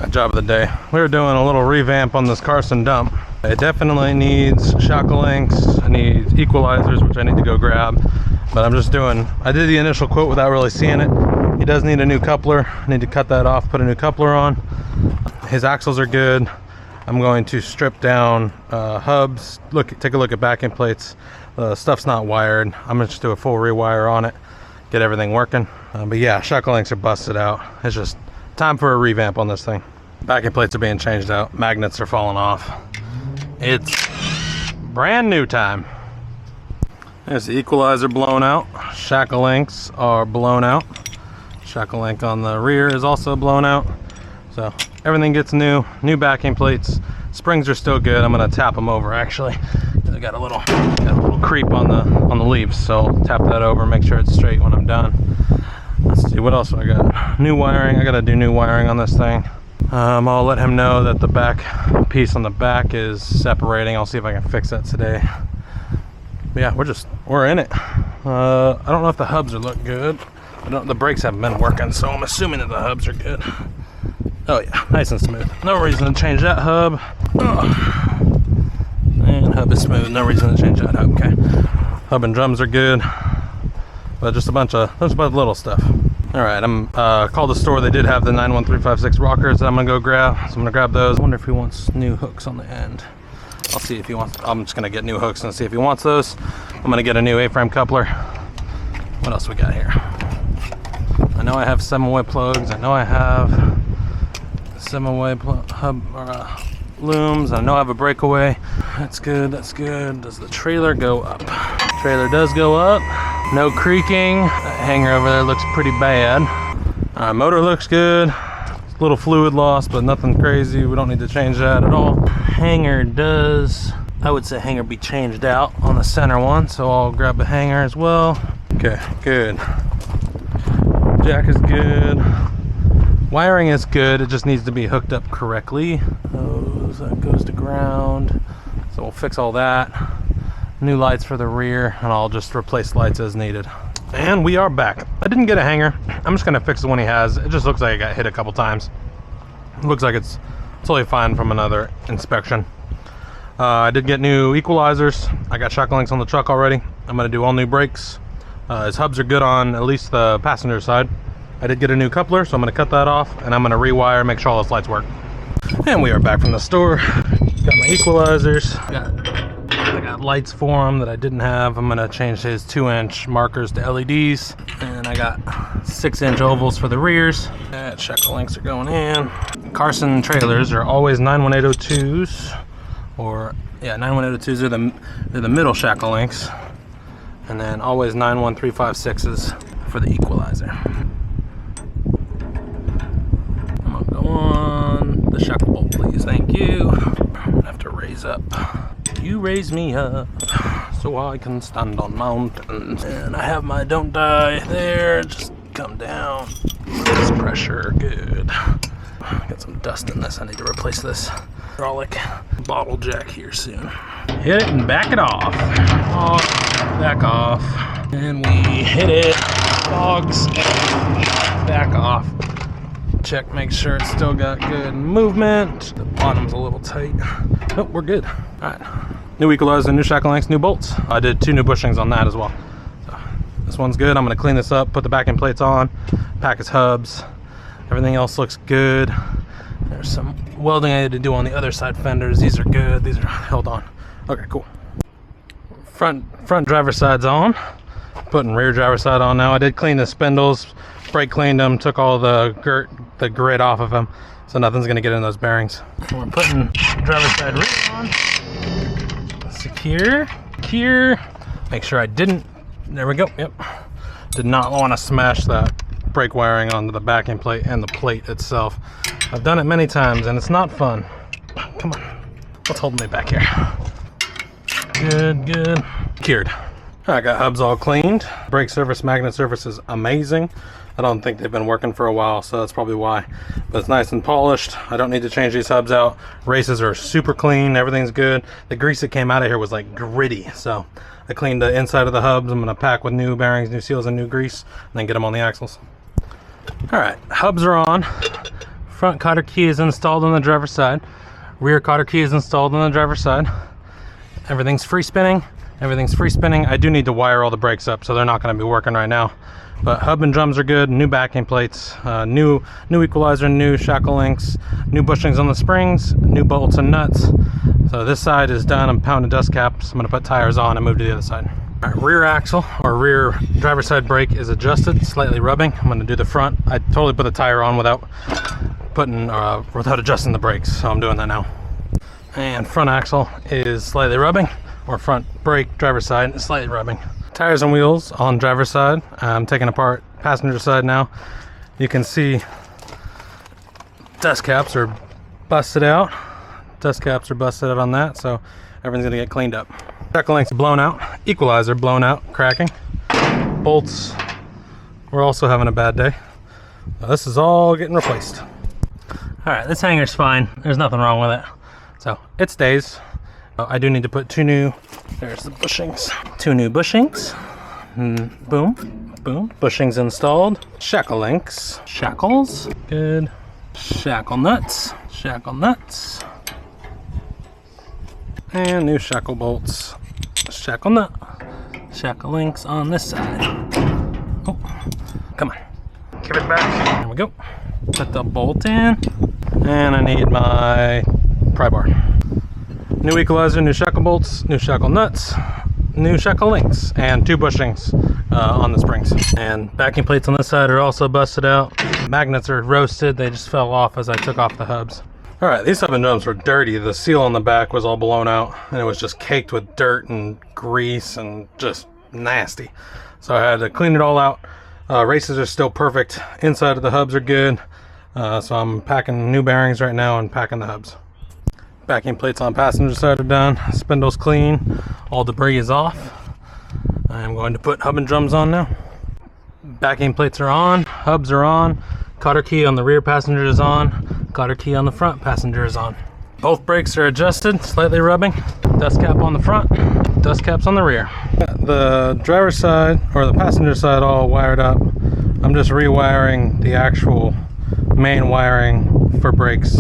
Alright, job of the day. We're doing a little revamp on this Carson dump. It definitely needs shackle links, it needs equalizers, which I need to go grab. But I did the initial quote without really seeing it. He does need a new coupler. I need to cut that off, put a new coupler on. His axles are good. I'm going to strip down hubs, take a look at backing plates. Stuff's not wired. I'm gonna just do a full rewire on it, get everything working. But yeah, shackle links are busted out. It's just time for a revamp on this thing. Backing plates are being changed out. Magnets are falling off. It's brand new time. There's the equalizer blown out. Shackle links are blown out. Shackle link on the rear is also blown out. So everything gets new backing plates. Springs are still good. I'm gonna tap them over actually. I got a little creep on the leaves, so I'll tap that over, make sure it's straight when I'm done. Let's see, what else I got? New wiring. I gotta do new wiring on this thing. I'll let him know that the back piece on the back is separating. I'll see if I can fix that today. But yeah, we're in it. I don't know if the hubs are look good. The brakes haven't been working, so I'm assuming that the hubs are good. Oh yeah, nice and smooth. No reason to change that hub. And hub is smooth. No reason to change that hub. Okay. Hub and drums are good. But just a bunch of little stuff. All right, I'm called the store. They did have the 91356 rockers that I'm gonna go grab. So I'm gonna grab those. I wonder if he wants new hooks on the end. I'll see if he wants. I'm just gonna get new hooks and see if he wants those. I'm gonna get a new A-frame coupler. What else we got here? I know I have 7-way plugs. I know I have 7-way hub or looms. I know I have a breakaway. That's good. That's good. Does the trailer go up? Trailer does go up. No creaking. That hanger over there looks pretty bad. Motor looks good. A little fluid loss, but nothing crazy. We don't need to change that at all. Hanger does. I would say hanger be changed out on the center one, so I'll grab a hanger as well. Okay, good. Jack is good. Wiring is good. It just needs to be hooked up correctly. That goes to ground. So we'll fix all that. New lights for the rear, and I'll just replace lights as needed. And we are back. I didn't get a hanger. I'm just gonna fix the one he has. It just looks like it got hit a couple times. It looks like it's totally fine from another inspection. I did get new equalizers. I got shackle links on the truck already. I'm gonna do all new brakes. His hubs are good on at least the passenger side. I did get a new coupler, so I'm gonna cut that off, and I'm gonna rewire, make sure all those lights work. And we are back from the store. Got my equalizers. I got lights for him that I didn't have. I'm gonna change his 2-inch markers to LEDs. And I got 6-inch ovals for the rears. And shackle links are going in. Carson trailers are always 91802s. Or, yeah, 91802s are the middle shackle links. And then always 91356s for the equalizer. I'm gonna go on the shackle bolt, please. Thank you. I'm gonna have to raise up. You raise me up so I can stand on mountains. And I have my don't die there. Just come down. This pressure, good. Got some dust in this. I need to replace this hydraulic bottle jack here soon. Hit it and back it off. Back off. And we hit it. Fogs. Back off. Check, make sure it's still got good movement. The bottom's a little tight. Oh, we're good. All right. New equalizer, new shackle links, new bolts. I did 2 new bushings on that as well. So this one's good. I'm gonna clean this up, put the backing plates on, pack his hubs. Everything else looks good. There's some welding I had to do on the other side fenders. These are good. These are held on. Okay, cool. Front driver's side's on. Putting rear driver's side on now. I did clean the spindles, brake cleaned them, took all the grit off of them, so nothing's gonna get in those bearings. We're putting driver's side rear on. Secure. Make sure I didn't. There we go. Yep. Did not want to smash that brake wiring onto the backing plate and the plate itself. I've done it many times and it's not fun. Come on. What's holding me back here? Good. Cured. I got hubs all cleaned. Brake surface, magnet surface is amazing. I don't think they've been working for a while, so that's probably why. But it's nice and polished. I don't need to change these hubs out. Races are super clean. Everything's good. The grease that came out of here was like gritty, so I cleaned the inside of the hubs. I'm gonna pack with new bearings, new seals, and new grease, and then get them on the axles. All right, hubs are on. Front cotter key is installed on the driver's side. Rear cotter key is installed on the driver's side. Everything's free spinning. Everything's free spinning. I do need to wire all the brakes up, so they're not going to be working right now. But hub and drums are good. New backing plates, new equalizer, new shackle links, new bushings on the springs, new bolts and nuts. So this side is done. I'm pounding dust caps. I'm going to put tires on and move to the other side. All right, rear axle or rear driver's side brake is adjusted, slightly rubbing. I'm going to do the front. I totally put the tire on without adjusting the brakes, so I'm doing that now. And front axle is slightly rubbing, or front brake driver's side is slightly rubbing. Tires and wheels on driver's side. I'm taking apart passenger side now. You can see dust caps are busted out. Dust caps are busted out on that, so everything's gonna get cleaned up. Shackle links blown out, equalizer blown out, cracking. Bolts, we're also having a bad day. This is all getting replaced. All right, this hanger's fine. There's nothing wrong with it. So it stays. I do need to put there's the bushings. 2 new bushings. Boom, boom. Bushings installed. Shackle links. Shackles. Good. Shackle nuts. Shackle nuts. And new shackle bolts. Shackle nut. Shackle links on this side. Oh, come on. Give it back. There we go. Put the bolt in. And I need my pry bar. New equalizer, new shackle bolts, new shackle nuts, new shackle links, and 2 bushings on the springs. And backing plates on this side are also busted out. Magnets are roasted. They just fell off as I took off the hubs. All right, these hub and drums were dirty. The seal on the back was all blown out, and it was just caked with dirt and grease and just nasty. So I had to clean it all out. Races are still perfect. Inside of the hubs are good. So I'm packing new bearings right now and packing the hubs. Backing plates on passenger side are done. Spindle's clean. All debris is off. I'm going to put hub and drums on now. Backing plates are on. Hubs are on. Cotter key on the rear passenger is on. Cotter key on the front passenger is on. Both brakes are adjusted, slightly rubbing. Dust cap on the front. Dust caps on the rear. The driver's side or the passenger side all wired up. I'm just rewiring the actual main wiring for brakes,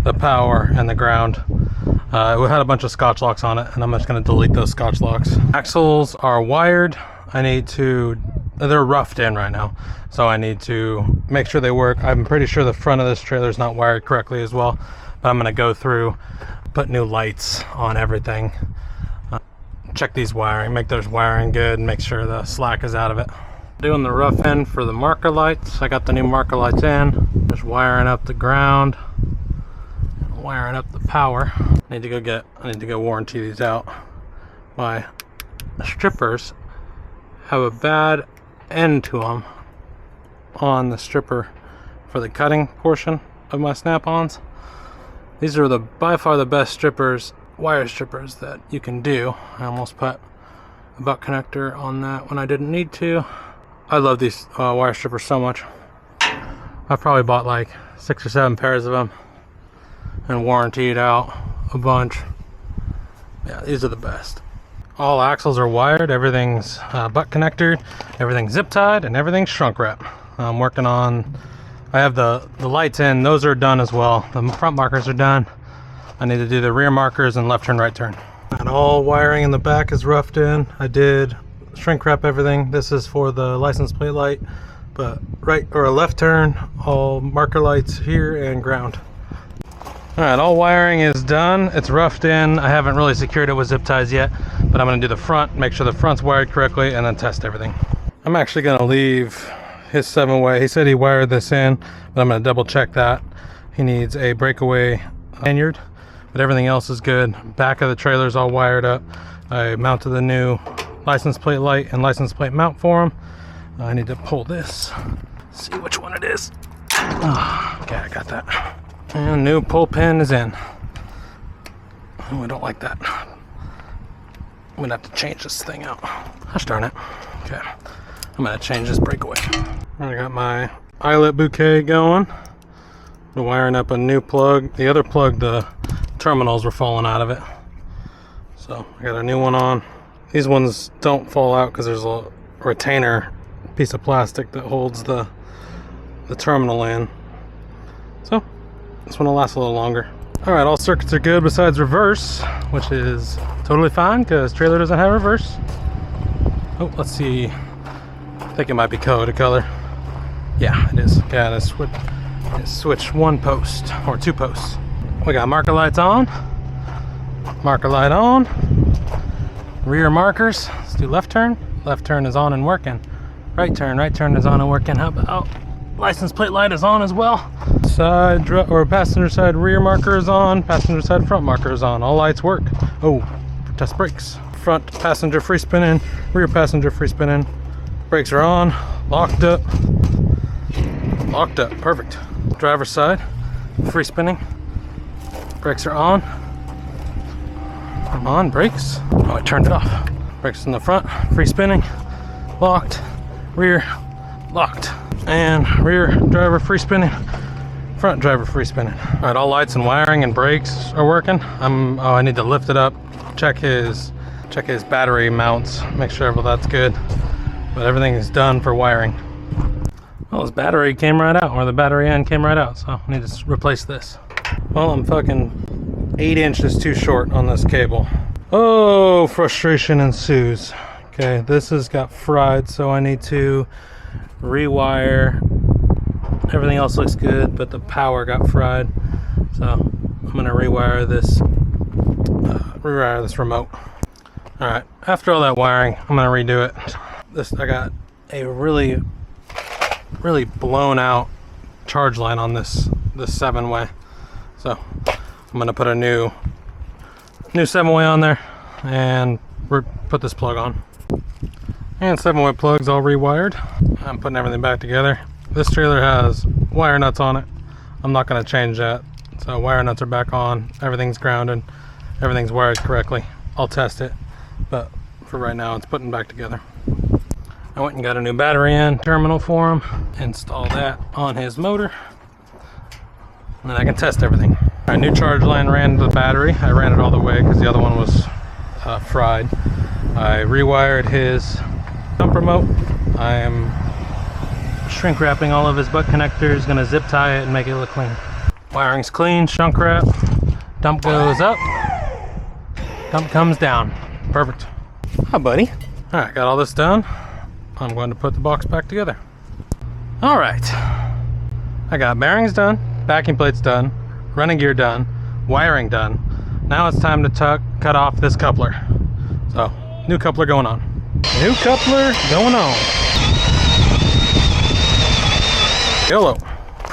the power, and the ground. We had a bunch of scotch locks on it, and I'm just going to delete those scotch locks. Axles are wired. They're roughed in right now, so I need to make sure they work. I'm pretty sure the front of this trailer is not wired correctly as well, but I'm going to go through, put new lights on everything, check these wiring, make those wiring good, and make sure the slack is out of it. Doing the rough end for the marker lights. I got the new marker lights in. Just wiring up the ground, wiring up the power. I need to go warranty these out. My strippers have a bad end to them on the stripper for the cutting portion of my snap-ons. These are by far the best strippers, wire strippers that you can do. I almost put a butt connector on that when I didn't need to. I love these wire strippers so much. I probably bought like 6 or 7 pairs of them and warrantied out a bunch. Yeah, these are the best. All axles are wired, everything's butt connected, everything's zip tied, and everything's shrunk wrap. I'm working on, I have the lights in, those are done as well. The front markers are done. I need to do the rear markers and left turn, right turn. And all wiring in the back is roughed in. I did shrink wrap everything. This is for the license plate light, but right or a left turn, all marker lights here and ground. All right, all wiring is done. It's roughed in. I haven't really secured it with zip ties yet, but I'm gonna do the front, make sure the front's wired correctly, and then test everything. I'm actually gonna leave his 7-way. He said he wired this in, but I'm gonna double check that. He needs a breakaway lanyard, but everything else is good. Back of the trailer is all wired up. I mounted the new license plate light and license plate mount for him. I need to pull this, see which one it is. Oh, okay, I got that. And new pull pin is in. Oh, I don't like that. I'm gonna have to change this thing out. Gosh darn it. Okay, I'm gonna change this breakaway. I got my eyelet bouquet going. I'm wiring up a new plug. The other plug, the terminals were falling out of it. So I got a new one on. These ones don't fall out because there's a retainer piece of plastic that holds the terminal in. So this one will last a little longer. All right, all circuits are good besides reverse, which is totally fine because trailer doesn't have reverse. Oh, let's see. I think it might be code color. Yeah, it is. Gotta switch one post or two posts. We got marker lights on. Marker light on. Rear markers. Let's do left turn. Left turn is on and working. Right turn is on and working. How about license plate light is on as well. Side or passenger side rear marker is on. Passenger side front marker is on. All lights work. Oh, test brakes. Front passenger free spinning. Rear passenger free spinning. Brakes are on. Locked up. Locked up. Perfect. Driver's side free spinning. Brakes are on. Come on, brakes. Oh, I turned it off. Brakes in the front, free spinning, locked, rear, locked, and rear driver free spinning, front driver free spinning. All right, all lights and wiring and brakes are working. Oh, I need to lift it up, check his battery mounts, make sure all that's good. But everything is done for wiring. Well, his battery came right out, or the battery end came right out, so I need to replace this. Well, I'm fucking 8 inches too short on this cable. Oh, frustration ensues. Okay, this has got fried, so I need to rewire. Everything else looks good, but the power got fried. So I'm gonna rewire this remote. All right, after all that wiring, I'm gonna redo it. I got a really blown out charge line on this 7-way. So I'm gonna put a new 7-way on there and put this plug on. And 7-way plug's all rewired. I'm putting everything back together. This trailer has wire nuts on it. I'm not gonna change that. So wire nuts are back on, everything's grounded, everything's wired correctly. I'll test it, but for right now it's putting back together. I went and got a new battery in terminal for him, install that on his motor, and then I can test everything. Our new charge line ran to the battery. I ran it all the way because the other one was fried. I rewired his dump remote. I am shrink wrapping all of his butt connectors, gonna zip tie it and make it look clean. Wiring's clean, shrunk wrap. Dump goes up, dump comes down. Perfect. Hi, buddy. All right, got all this done. I'm going to put the box back together. All right, I got bearings done, backing plates done, running gear done, wiring done. Now it's time to cut off this coupler. So, new coupler going on. New coupler going on. YOLO.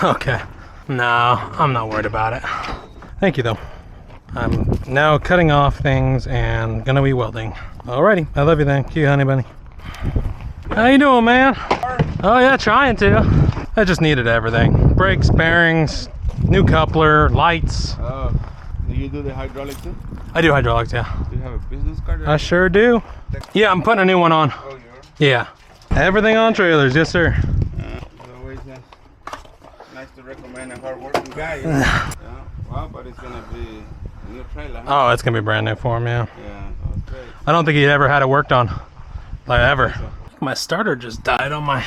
Okay. No, I'm not worried about it. Thank you though. I'm now cutting off things and gonna be welding. Alrighty, I love you. Thank you, honey bunny. How you doing, man? Oh yeah, trying to. I just needed everything. Brakes, bearings, new coupler, lights. Do you do the hydraulics too? I do hydraulics, yeah. Do you have a business card? I sure do. Yeah, I'm putting a new one on. Oh, you are? Yeah. Everything on trailers, yes sir. It's always nice to recommend a hard-working guy. Yeah. Well, but it's gonna be a new trailer. Huh? Oh, it's gonna be brand new for him, yeah. Yeah, that's great. I don't think he ever had it worked on, like ever. My starter just died on my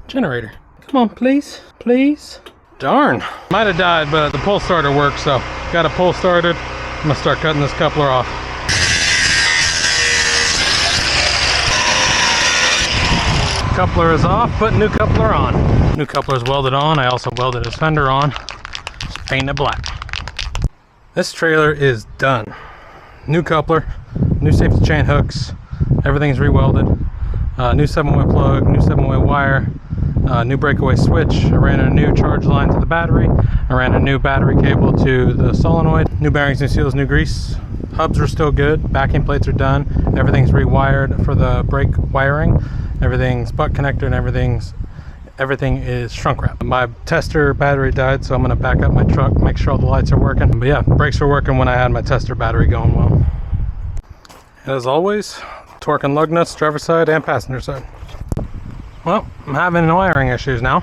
generator. Come on, please, please. Darn, might have died, but the pull starter works, so got a pull started. I'm gonna start cutting this coupler off. Coupler is off, put new coupler on. New coupler is welded on. I also welded his fender on. Just painted it black. This trailer is done. New coupler, new safety chain hooks, everything's re-welded. New 7-way plug, new 7-way wire, new breakaway switch. I ran a new charge line to the battery. I ran a new battery cable to the solenoid. New bearings, new seals, new grease. Hubs are still good. Backing plates are done. Everything's rewired for the brake wiring. Everything's butt connector and everything is shrunk wrap. My tester battery died, so I'm gonna back up my truck, make sure all the lights are working. But yeah, brakes were working when I had my tester battery going well. And as always, torque and lug nuts, driver's side and passenger side. Well, I'm having wiring issues now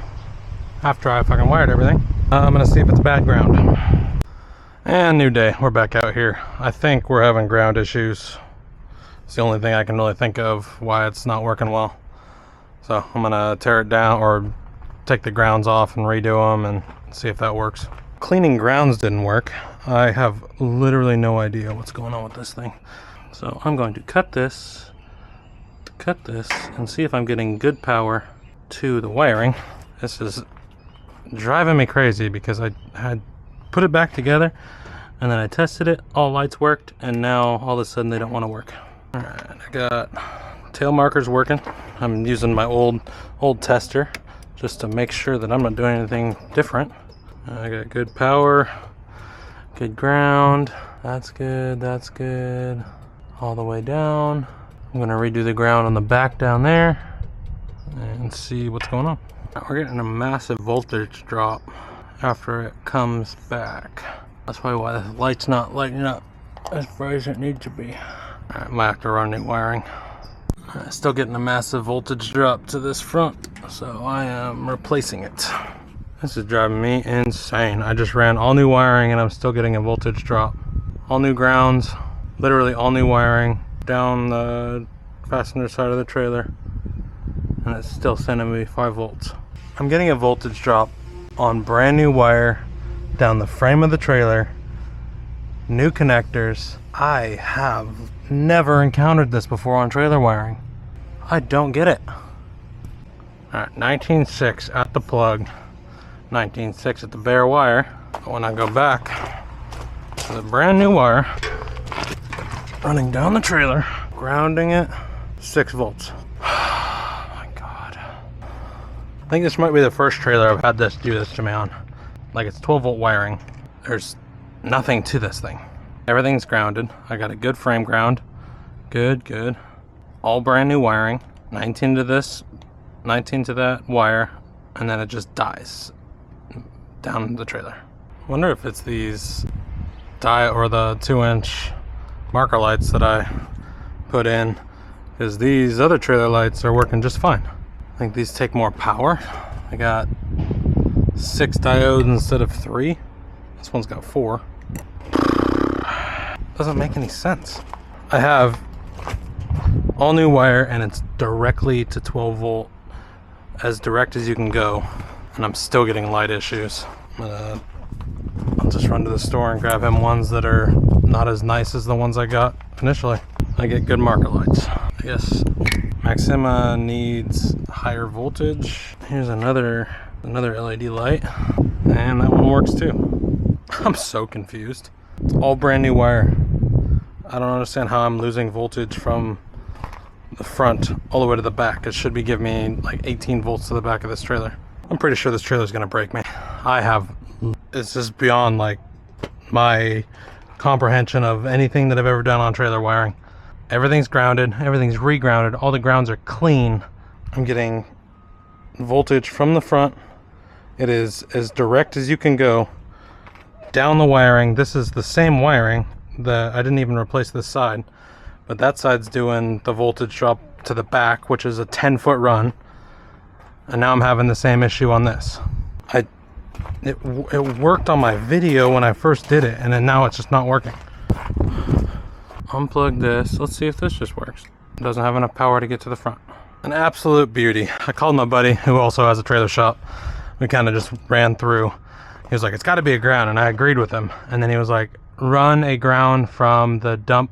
after I fucking wired everything. I'm gonna see if it's bad ground. And new day, we're back out here. I think we're having ground issues. It's the only thing I can really think of why it's not working well. So I'm gonna tear it down or take the grounds off and redo them and see if that works. Cleaning grounds didn't work. I have literally no idea what's going on with this thing. So I'm going to cut this, and see if I'm getting good power to the wiring. This is driving me crazy because I had put it back together and then I tested it, all lights worked, and now all of a sudden they don't want to work. All right, I got tail markers working. I'm using my old tester just to make sure that I'm not doing anything different. I got good power, good ground. That's good, that's good. All the way down. I'm gonna redo the ground on the back down there and see what's going on. We're getting a massive voltage drop after it comes back. That's probably why the light's not lighting up as bright as it needs to be. All right, might have to run new wiring. Still getting a massive voltage drop to this front, so I am replacing it. This is driving me insane. I just ran all new wiring and I'm still getting a voltage drop. All new grounds, literally all new wiring down the passenger side of the trailer, and it's still sending me 5 volts. I'm getting a voltage drop on brand new wire down the frame of the trailer, new connectors. I have never encountered this before on trailer wiring. I don't get it. Alright, 19.6 at the plug, 19.6 at the bare wire. But when I go back to the brand new wire, running down the trailer, grounding it, 6 volts. Oh my god. I think this might be the first trailer I've had this do this to me on. Like, it's 12 volt wiring. There's nothing to this thing. Everything's grounded. I got a good frame ground. Good. All brand new wiring. 19 to this, 19 to that wire, and then it just dies down the trailer. Wonder if it's these or the 2-inch marker lights that I put in, because these other trailer lights are working just fine. I think these take more power. I got 6 diodes instead of 3. This one's got 4. Doesn't make any sense. I have all new wire and it's directly to 12 volt, as direct as you can go, and I'm still getting light issues. I'll just run to the store and grab him ones that are not as nice as the ones I got initially. I get good marker lights. I guess Maxima needs higher voltage. Here's another LED light, and that one works too. I'm so confused. It's all brand new wire. I don't understand how I'm losing voltage from the front all the way to the back. It should be giving me like 18 volts to the back of this trailer. I'm pretty sure this trailer's gonna break me. It's just beyond like my comprehension of anything that I've ever done on trailer wiring. Everything's grounded, everything's re-grounded, all the grounds are clean. I'm getting voltage from the front. It is as direct as you can go down the wiring. This is the same wiring that I didn't even replace this side, but that side's doing the voltage drop to the back, which is a 10-foot run, and now I'm having the same issue on this. It worked on my video when I first did it, and then now it's just not working. Unplug this. Let's see if this just works. It doesn't have enough power to get to the front. An absolute beauty. I called my buddy who also has a trailer shop. We kind of just ran through. He was like, it's got to be a ground, and I agreed with him. And then he was like, run a ground from the dump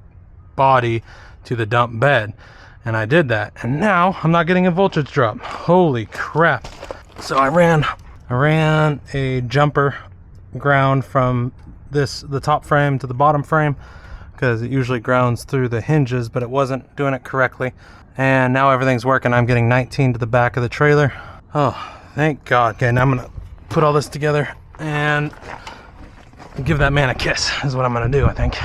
body to the dump bed. And I did that, and now I'm not getting a voltage drop. Holy crap. So I ran a jumper ground from the top frame to the bottom frame, because it usually grounds through the hinges, but it wasn't doing it correctly. And now everything's working. I'm getting 19 to the back of the trailer. Oh, thank God. Okay, now I'm gonna put all this together and give that man a kiss is what I'm gonna do, I think.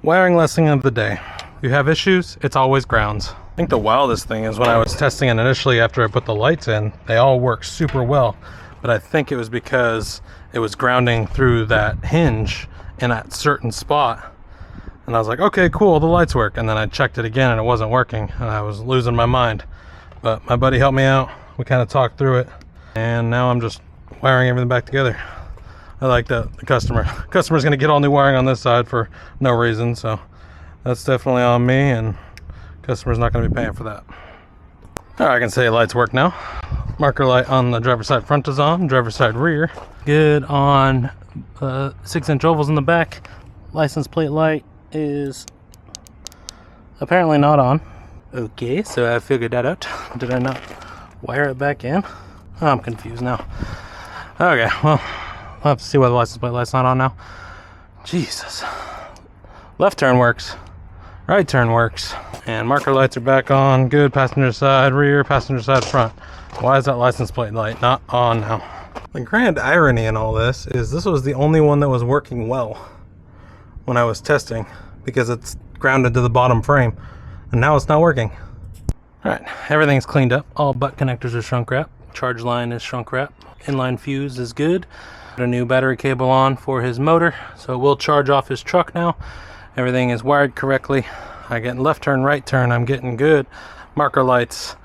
Wiring lesson of the day. If you have issues, it's always grounds. I think the wildest thing is when I was testing it initially after I put the lights in, they all worked super well. But I think it was because it was grounding through that hinge in that certain spot. And I was like, okay, cool, the lights work. And then I checked it again and it wasn't working, and I was losing my mind. But my buddy helped me out. We kind of talked through it. And now I'm just wiring everything back together. I like that. The customer's gonna get all new wiring on this side for no reason, so that's definitely on me, and customer's not gonna be paying for that. All right, I can say lights work now. Marker light on the driver's side front is on, driver's side rear. Good on 6-inch ovals in the back. License plate light is apparently not on. Okay, so I figured that out. Did I not wire it back in? Oh, I'm confused now. Okay, well, I'll have to see why the license plate light's not on now. Jesus. Left turn works. Right turn works. And marker lights are back on. Good. Passenger side rear, passenger side front. Why is that license plate light not on now? The grand irony in all this is this was the only one that was working well when I was testing, because it's grounded to the bottom frame, and now it's not working. Alright, everything's cleaned up. All butt connectors are shrunk wrap. Charge line is shrunk wrap. Inline fuse is good. Got a new battery cable on for his motor, so it will charge off his truck now. Everything is wired correctly. I get left turn, right turn. I'm getting good. Marker lights.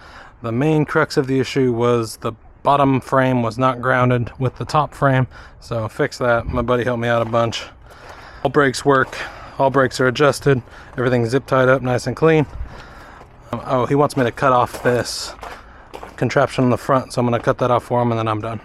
The main crux of the issue was the bottom frame was not grounded with the top frame, so fix that. My buddy helped me out a bunch. All brakes work. All brakes are adjusted. Everything's zip tied up nice and clean. Oh, he wants me to cut off this contraption on the front, so I'm going to cut that off for him and then I'm done.